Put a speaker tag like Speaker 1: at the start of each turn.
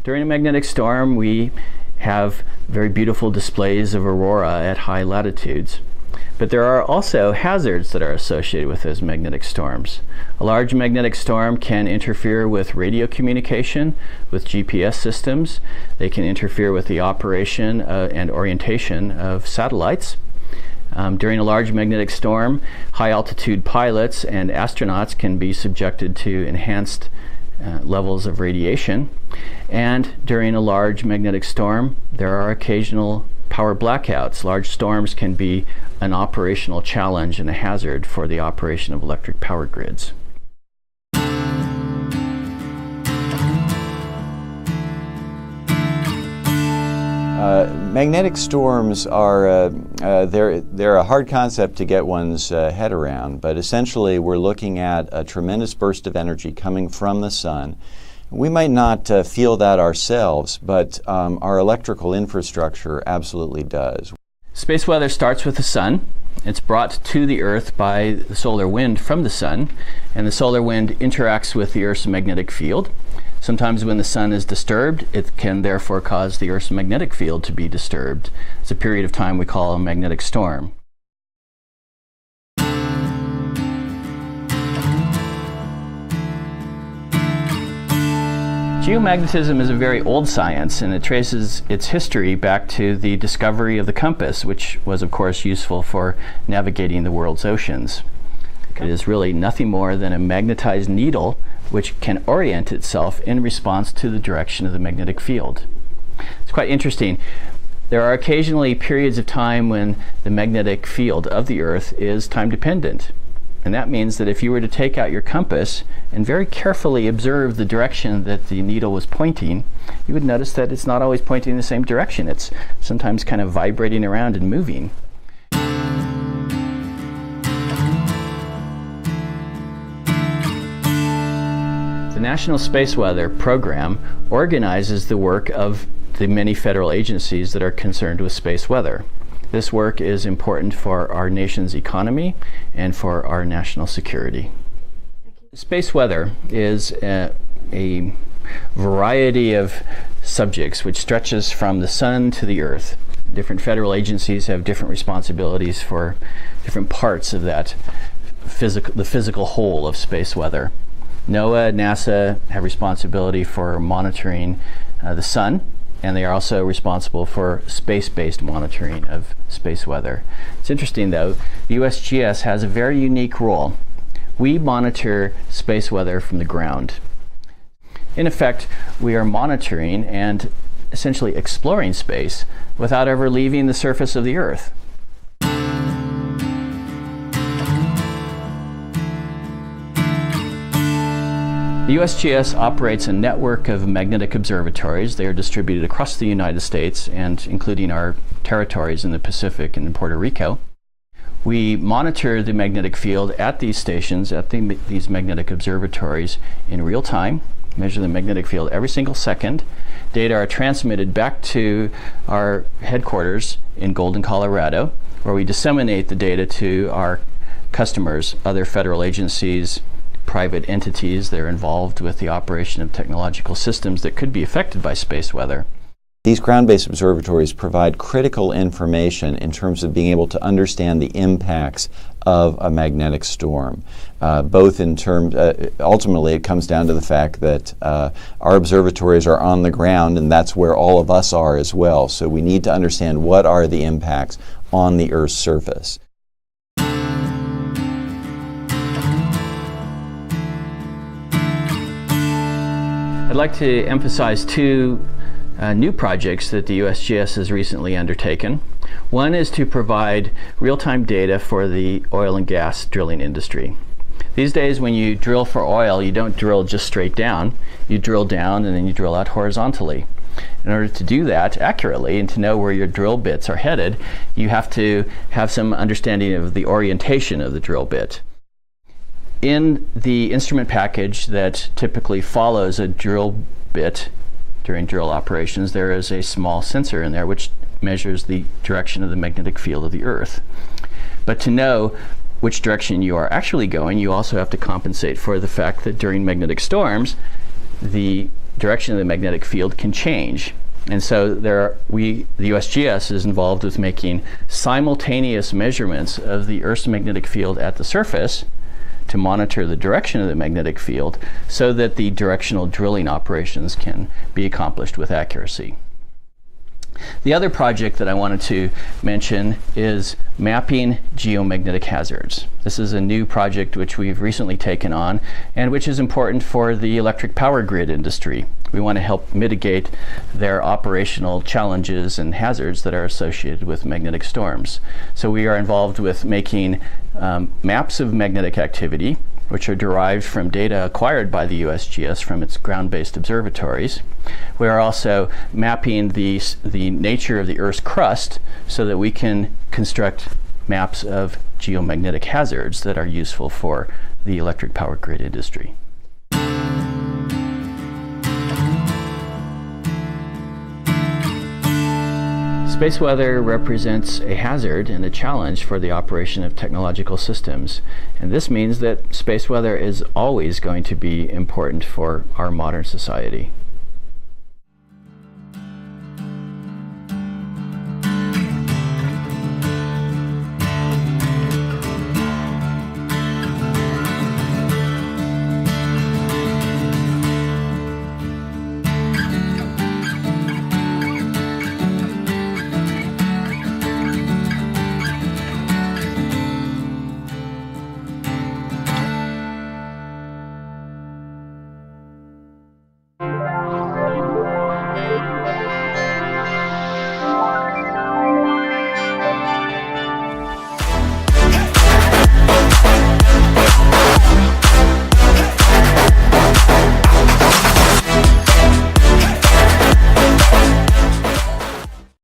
Speaker 1: During a magnetic storm, we have very beautiful displays of aurora at high latitudes. But there are also hazards that are associated with those magnetic storms. A large magnetic storm can interfere with radio communication, with GPS systems. They can interfere with the operation and orientation of satellites. During a large magnetic storm, high-altitude pilots and astronauts can be subjected to enhanced levels of radiation. And during a large magnetic storm, there are occasional power blackouts. Large storms can be an operational challenge and a hazard for the operation of electric power grids.
Speaker 2: Magnetic storms are they're a hard concept to get one's head around, but essentially we're looking at a tremendous burst of energy coming from the sun. We might not feel that ourselves, but our electrical infrastructure absolutely does.
Speaker 1: Space weather starts with the sun. It's brought to the Earth by the solar wind from the sun, and the solar wind interacts with the Earth's magnetic field. Sometimes when the sun is disturbed, it can therefore cause the Earth's magnetic field to be disturbed. It's a period of time we call a magnetic storm. Geomagnetism is a very old science, and it traces its history back to the discovery of the compass, which was of course useful for navigating the world's oceans. It is really nothing more than a magnetized needle which can orient itself in response to the direction of the magnetic field. It's quite interesting. There are occasionally periods of time when the magnetic field of the Earth is time dependent. And that means that if you were to take out your compass and very carefully observe the direction that the needle was pointing, you would notice that it's not always pointing in the same direction. It's sometimes kind of vibrating around and moving. The National Space Weather Program organizes the work of the many federal agencies that are concerned with space weather. This work is important for our nation's economy and for our national security. Space weather is a variety of subjects which stretches from the sun to the Earth. Different federal agencies have different responsibilities for different parts of that the physical whole of space weather. NOAA, NASA have responsibility for monitoring the sun, and they are also responsible for space-based monitoring of space weather. It's interesting though, the USGS has a very unique role. We monitor space weather from the ground. In effect, we are monitoring and essentially exploring space without ever leaving the surface of the Earth. The USGS operates a network of magnetic observatories. They are distributed across the United States and including our territories in the Pacific and in Puerto Rico. We monitor the magnetic field at these stations, at these magnetic observatories in real time, measure the magnetic field every single second. Data are transmitted back to our headquarters in Golden, Colorado, where we disseminate the data to our customers, other federal agencies, private entities that are involved with the operation of technological systems that could be affected by space weather.
Speaker 2: These ground-based observatories provide critical information in terms of being able to understand the impacts of a magnetic storm. Both in terms, ultimately it comes down to the fact that our observatories are on the ground, and that's where all of us are as well. So we need to understand what are the impacts on the Earth's surface.
Speaker 1: I'd like to emphasize two new projects that the USGS has recently undertaken. One is to provide real-time data for the oil and gas drilling industry. These days when you drill for oil, you don't drill just straight down. You drill down and then you drill out horizontally. In order to do that accurately and to know where your drill bits are headed, you have to have some understanding of the orientation of the drill bit. In the instrument package that typically follows a drill bit during drill operations, there is a small sensor in there which measures the direction of the magnetic field of the Earth. But to know which direction you are actually going, you also have to compensate for the fact that during magnetic storms, the direction of the magnetic field can change. And so the USGS is involved with making simultaneous measurements of the Earth's magnetic field at the surface to monitor the direction of the magnetic field so that the directional drilling operations can be accomplished with accuracy. The other project that I wanted to mention is mapping geomagnetic hazards. This is a new project which we've recently taken on and which is important for the electric power grid industry. We want to help mitigate their operational challenges and hazards that are associated with magnetic storms. So we are involved with making maps of magnetic activity, which are derived from data acquired by the USGS from its ground-based observatories. We are also mapping the nature of the Earth's crust so that we can construct maps of geomagnetic hazards that are useful for the electric power grid industry. Space weather represents a hazard and a challenge for the operation of technological systems, and this means that space weather is always going to be important for our modern society.